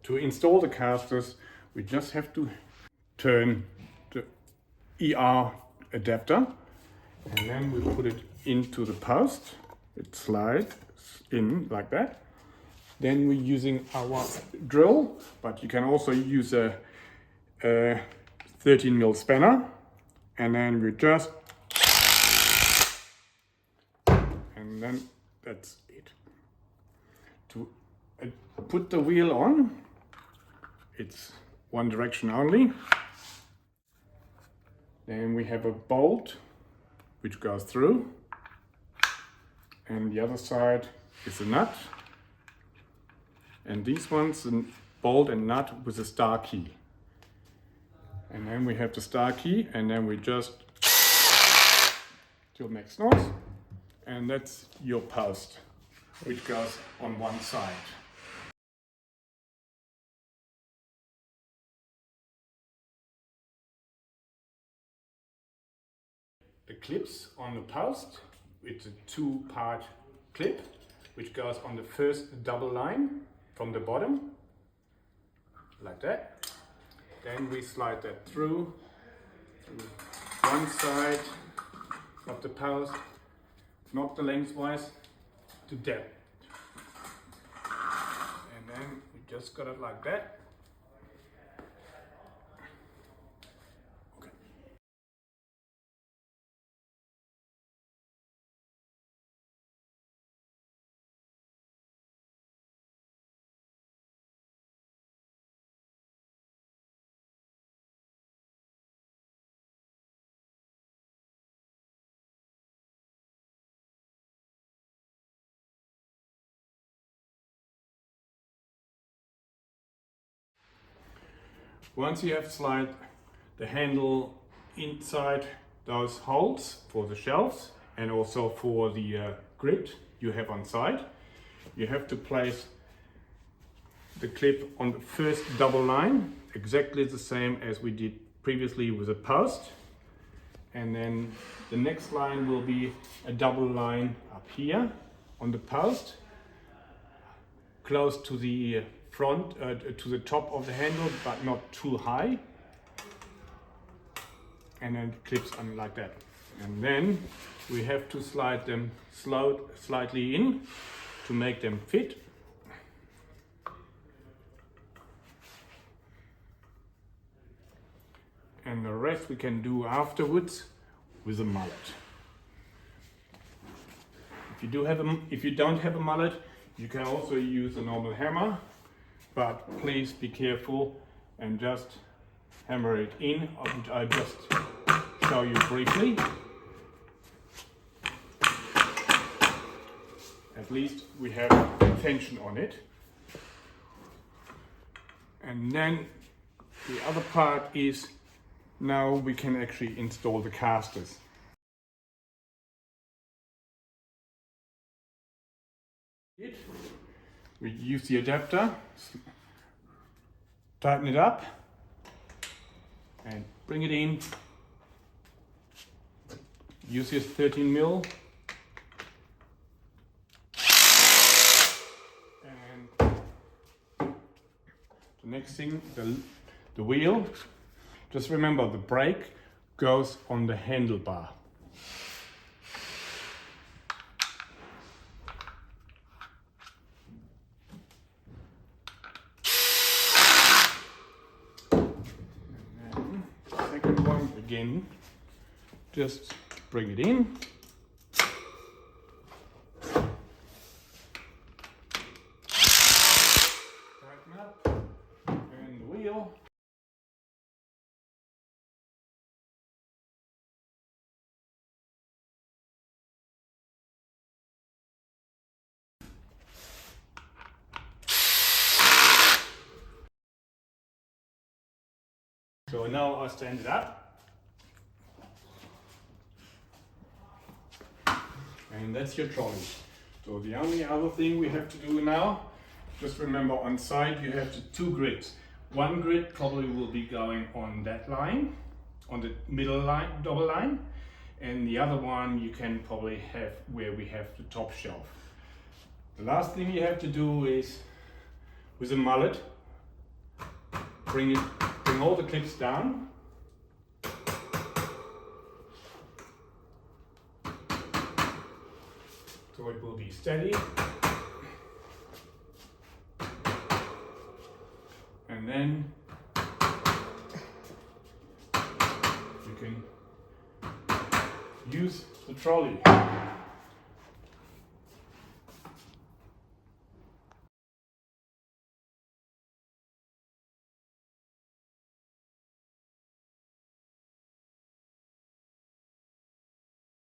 To install the casters, we just have to turn the ER adapter and then we put it into the post. It slides in like that. Then we're using our drill, but you can also use a 13mm spanner, and then we just, and then that's it. To put the wheel on, it's one direction only. Then we have a bolt which goes through, and the other side is a nut. And these ones, a bolt and nut with a star key. And then we have the star key, and then we just till makes noise, and that's your post, which goes on one side. The clips on the post, it's a two-part clip which goes on the first double line from the bottom, like that. Then we slide that through one side of the post, not the lengthwise, to depth. And then we just got it like that. Once you have slid the handle inside those holes for the shelves and also for the grid you have on side, you have to place the clip on the first double line, exactly the same as we did previously with a post. And then the next line will be a double line up here on the post, close to the front, to the top of the handle, but not too high. And then it clips on like that. And then we have to slide them slightly in to make them fit. And the rest we can do afterwards with a mallet. If you don't have a mallet, you can also use a normal hammer, but please be careful and just hammer it in. I'll just show you briefly. At least we have tension on it. And then the other part is, now we can actually install the casters. We use the adapter, tighten it up and bring it in. Use this 13mm and the next thing, the wheel. Just remember, the brake goes on the handlebar. Second one again, just bring it in. Tighten up, and the wheel. So now I'll stand it up. And that's your trolley. So the only other thing we have to do now, just remember on side you have the two grids. One grid probably will be going on that line, on the middle line, double line, and the other one you can probably have where we have the top shelf. The last thing you have to do is, with a mallet, bring all the clips down. So it will be steady. And then you can use the trolley.